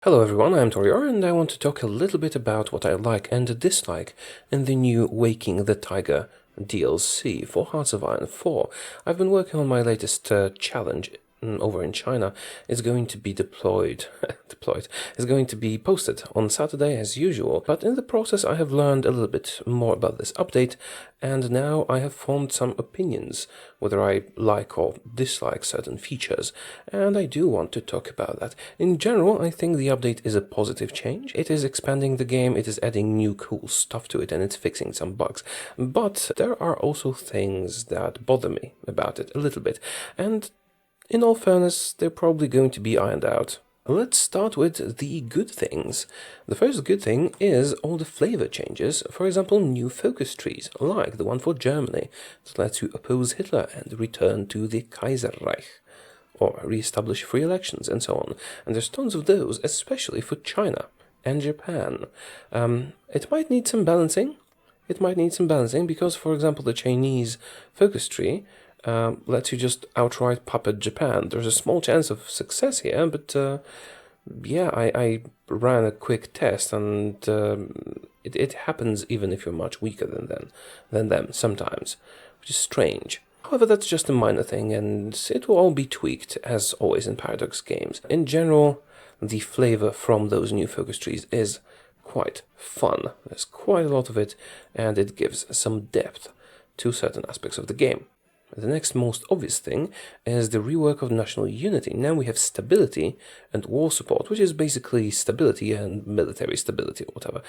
Hello everyone, I'm Taureor and I want to talk a little bit about what I like and dislike in the new Waking the Tiger DLC for Hearts of Iron 4. I've been working on my latest challenge over in China. It's going to be it's going to be posted on Saturday as usual, but in the process I have learned a little bit more about this update, and now I have formed some opinions whether I like or dislike certain features, and I do want to talk about that. In general, I think the update is a positive change. It is expanding the game, it is adding new cool stuff to it, and it's fixing some bugs. But there are also things that bother me about it a little bit, and in all fairness, they're probably going to be ironed out. Let's start with the good things. The first good thing is all the flavor changes, for example new focus trees, like the one for Germany, that lets you oppose Hitler and return to the Kaiserreich, or re-establish free elections and so on, and there's tons of those, especially for China and Japan. It might need some balancing. Because, for example, the Chinese focus tree lets you just outright puppet Japan. There's a small chance of success here, but yeah, I ran a quick test, and it happens even if you're much weaker than them sometimes, which is strange. However, that's just a minor thing, and it will all be tweaked, as always in Paradox games. In general, the flavor from those new focus trees is quite fun. There's quite a lot of it, and it gives some depth to certain aspects of the game. The next most obvious thing is the rework of national unity. Now we have stability and war support, which is basically stability and military stability or whatever.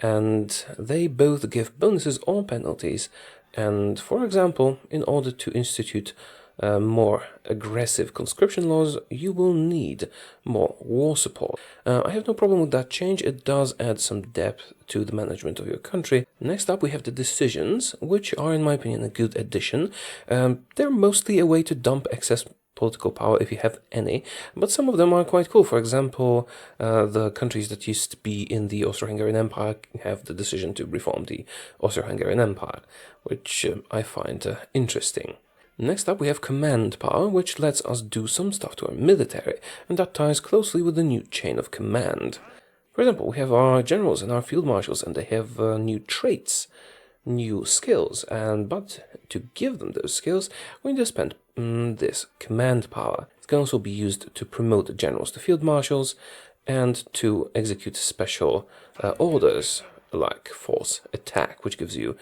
And they both give bonuses or penalties. And for example, in order to institute more aggressive conscription laws, you will need more war support. I have no problem with that change. It does add some depth to the management of your country. Next up we have the decisions, which are in my opinion a good addition. They're mostly a way to dump excess political power if you have any, but some of them are quite cool. For example, the countries that used to be in the Austro-Hungarian Empire have the decision to reform the Austro-Hungarian Empire, which I find interesting. Next up we have command power, which lets us do some stuff to our military, and that ties closely with the new chain of command. For example, we have our generals and our field marshals, and they have new traits, new skills, but to give them those skills, we need to spend this command power. It can also be used to promote generals to field marshals, and to execute special orders, like force attack, which gives you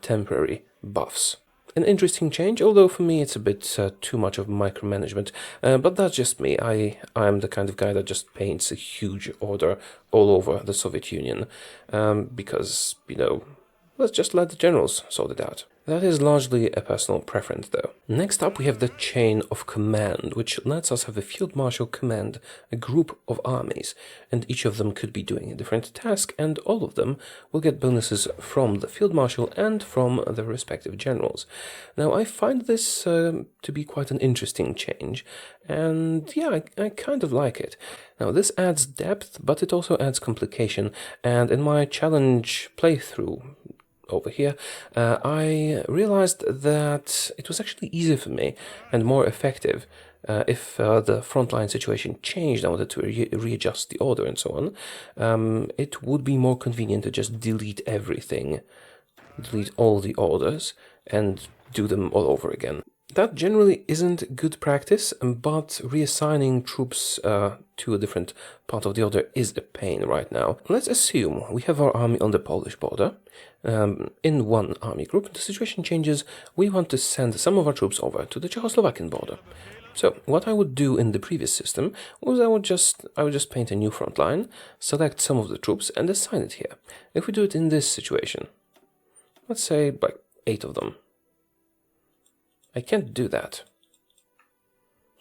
temporary buffs. An interesting change, although for me it's a bit too much of micromanagement, but that's just me. I'm the kind of guy that just paints a huge order all over the Soviet Union, because, let's just let the generals sort it out. That is largely a personal preference, though. Next up we have the chain of command, which lets us have a field marshal command a group of armies, and each of them could be doing a different task, and all of them will get bonuses from the field marshal and from the respective generals. Now I find this to be quite an interesting change, and yeah, I kind of like it. Now this adds depth, but it also adds complication, and in my challenge playthrough over here, I realized that it was actually easier for me and more effective if the frontline situation changed. I wanted to readjust the order and so on. It would be more convenient to just delete everything, delete all the orders, and do them all over again. That generally isn't good practice, but reassigning troops to a different part of the order is a pain right now. Let's assume we have our army on the Polish border. In one army group, the situation changes. We want to send some of our troops over to the Czechoslovakian border. So what I would do in the previous system was I would just paint a new front line, select some of the troops, and assign it here. If we do it in this situation, let's say like 8 of them. I can't do that.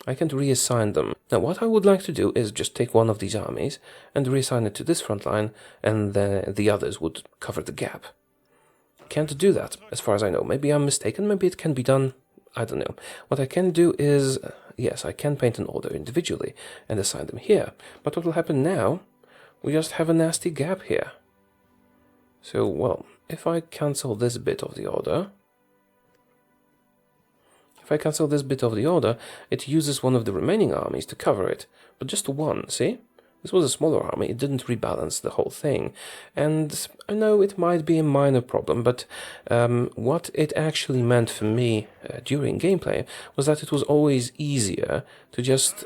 I can't reassign them. Now what I would like to do is just take one of these armies and reassign it to this front line, and then the others would cover the gap. Can't do that, as far as I know. Maybe I'm mistaken, maybe it can be done, I don't know. What I can do is, yes, I can paint an order individually and assign them here. But what will happen now, we just have a nasty gap here. So, well, if I cancel this bit of the order, it uses one of the remaining armies to cover it, but just one, see? This was a smaller army, it didn't rebalance the whole thing. And I know it might be a minor problem, but what it actually meant for me during gameplay was that it was always easier to just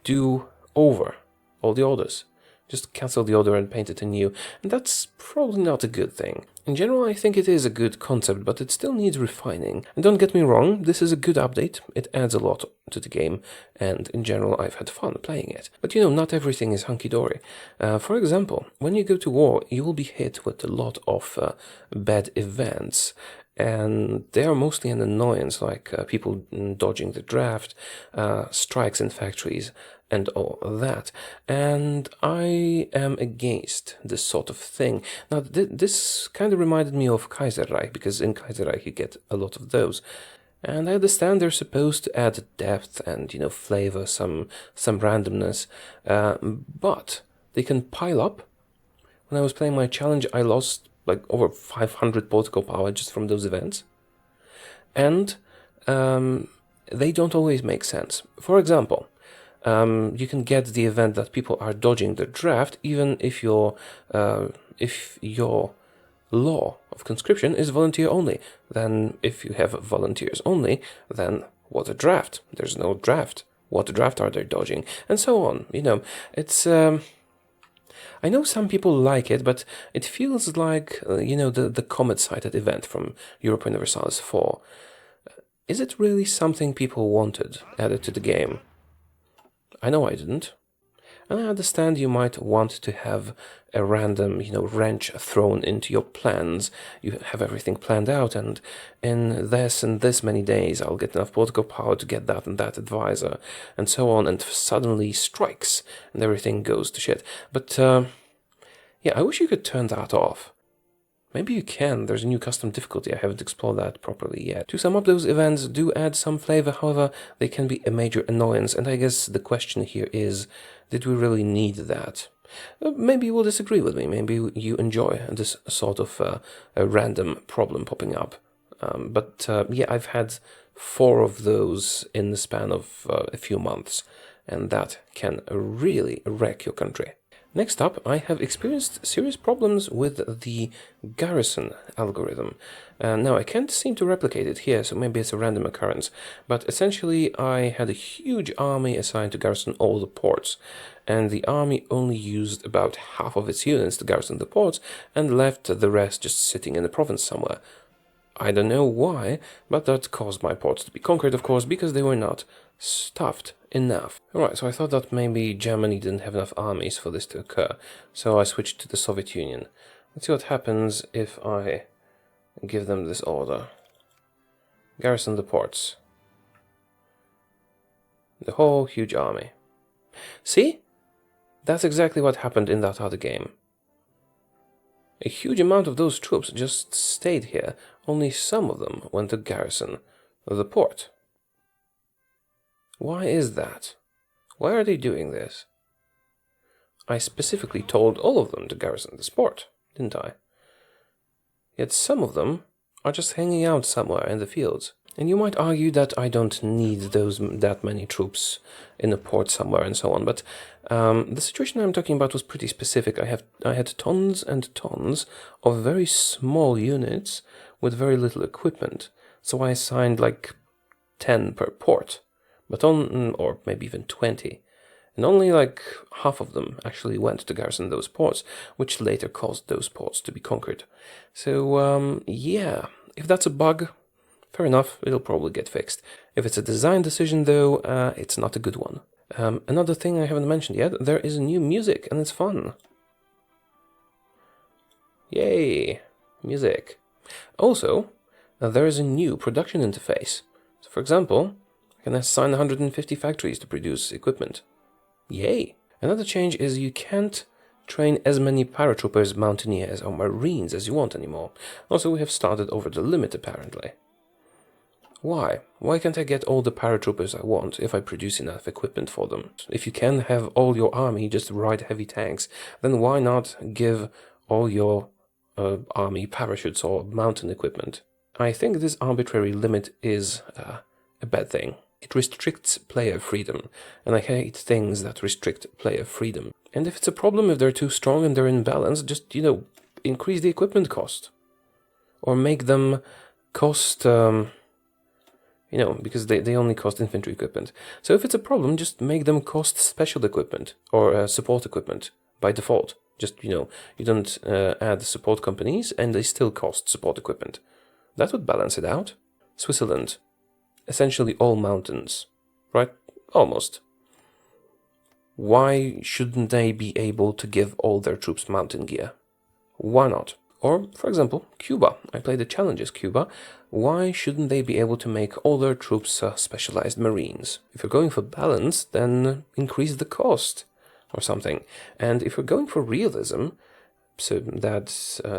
do over all the orders. Just cancel the order and paint it anew, and that's probably not a good thing. In general, I think it is a good concept, but it still needs refining. And don't get me wrong, this is a good update, it adds a lot to the game, and in general I've had fun playing it. But you know, not everything is hunky-dory. For example, when you go to war, you will be hit with a lot of bad events, and they are mostly an annoyance, like people dodging the draft, strikes in factories, and all that. And I am against this sort of thing. Now, this kind of reminded me of Kaiserreich, because in Kaiserreich you get a lot of those. And I understand they're supposed to add depth and, you know, flavor, some randomness, but they can pile up. When I was playing my challenge, I lost like over 500 political power just from those events. And they don't always make sense. For example, you can get the event that people are dodging the draft, even if your law of conscription is volunteer only. Then if you have volunteers only, then what a draft? There's no draft. What draft are they dodging? And so on. You know, it's I know some people like it, but it feels like you know, the comet-sided event from Europa Universalis 4. Is it really something people wanted added to the game? I know I didn't. And I understand you might want to have a random, you know, wrench thrown into your plans. You have everything planned out, and in this and this many days I'll get enough political power to get that and that advisor, and so on, and suddenly strikes, and everything goes to shit. But, yeah, I wish you could turn that off. Maybe you can, there's a new custom difficulty, I haven't explored that properly yet. To sum up, those events do add some flavor, however, they can be a major annoyance, and I guess the question here is, did we really need that? Maybe you will disagree with me, maybe you enjoy this sort of a random problem popping up. But yeah, I've had 4 of those in the span of a few months, and that can really wreck your country. Next up, I have experienced serious problems with the Garrison algorithm. Now, I can't seem to replicate it here, so maybe it's a random occurrence, but essentially I had a huge army assigned to garrison all the ports, and the army only used about half of its units to garrison the ports, and left the rest just sitting in the province somewhere. I don't know why, but that caused my ports to be conquered, of course, because they were not stuffed enough. Alright, so I thought that maybe Germany didn't have enough armies for this to occur, so I switched to the Soviet Union. Let's see what happens if I give them this order. Garrison the ports. The whole huge army. See? That's exactly what happened in that other game. A huge amount of those troops just stayed here, only some of them went to garrison the port. Why is that? Why are they doing this? I specifically told all of them to garrison this port, didn't I? Yet some of them are just hanging out somewhere in the fields. And you might argue that I don't need that many troops in a port somewhere and so on, but the situation I'm talking about was pretty specific. I had tons and tons of very small units with very little equipment, so I assigned like 10 per port, but or maybe even 20. And only like half of them actually went to garrison those ports, which later caused those ports to be conquered. So, yeah, if that's a bug, fair enough, it'll probably get fixed. If it's a design decision, though, it's not a good one. Another thing I haven't mentioned yet, there is new music, and it's fun. Yay! Music. Also, there is a new production interface. So, for example, I can assign 150 factories to produce equipment. Yay! Another change is you can't train as many paratroopers, mountaineers, or marines as you want anymore. Also, we have started over the limit, apparently. Why? Why can't I get all the paratroopers I want if I produce enough equipment for them? If you can have all your army just ride heavy tanks, then why not give all your army parachutes or mountain equipment? I think this arbitrary limit is a bad thing. It restricts player freedom, and I hate things that restrict player freedom. And if it's a problem, if they're too strong and they're in balance, just, increase the equipment cost. Or make them cost, because they only cost infantry equipment. So if it's a problem, just make them cost special equipment or support equipment by default. Just, you don't add support companies and they still cost support equipment. That would balance it out. Switzerland. Essentially all mountains, right? Almost. Why shouldn't they be able to give all their troops mountain gear? Why not? Or, for example, Cuba. I played the challenges Cuba. Why shouldn't they be able to make all their troops specialized marines? If you're going for balance, then increase the cost or something. And if you're going for realism, so that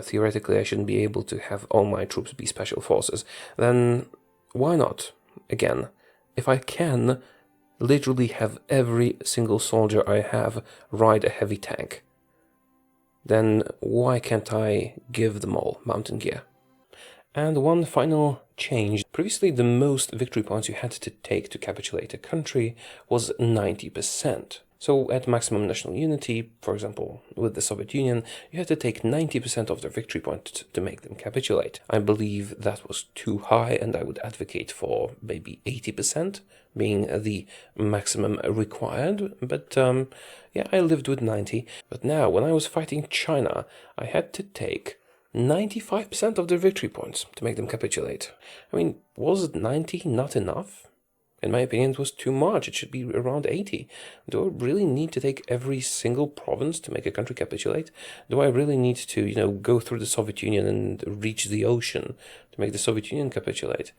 theoretically I shouldn't be able to have all my troops be special forces, then why not? Again, if I can literally have every single soldier I have ride a heavy tank, then why can't I give them all mountain gear? And one final change. Previously, the most victory points you had to take to capitulate a country was 90%. So at maximum national unity, for example, with the Soviet Union, you had to take 90% of their victory points to make them capitulate. I believe that was too high, and I would advocate for maybe 80% being the maximum required. But yeah, I lived with 90. But now, when I was fighting China, I had to take 95% of their victory points to make them capitulate. I mean, was it 90 not enough? In my opinion, it was too much. It should be around 80. Do I really need to take every single province to make a country capitulate? Do I really need to, go through the Soviet Union and reach the ocean to make the Soviet Union capitulate?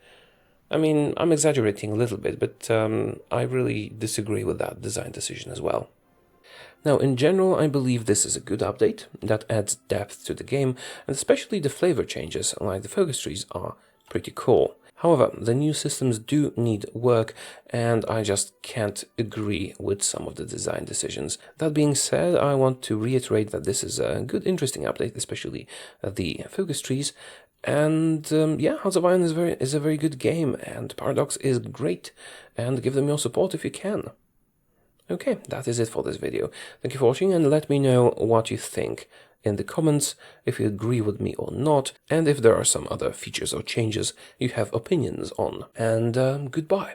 I mean, I'm exaggerating a little bit, but I really disagree with that design decision as well. Now, in general, I believe this is a good update that adds depth to the game, and especially the flavor changes, like the focus trees, are pretty cool. However, the new systems do need work, and I just can't agree with some of the design decisions. That being said, I want to reiterate that this is a good, interesting update, especially the focus trees. And yeah, Hearts of Iron is a very good game, and Paradox is great, and give them your support if you can. Okay, that is it for this video. Thank you for watching, and let me know what you think in the comments, if you agree with me or not, and if there are some other features or changes you have opinions on. And goodbye.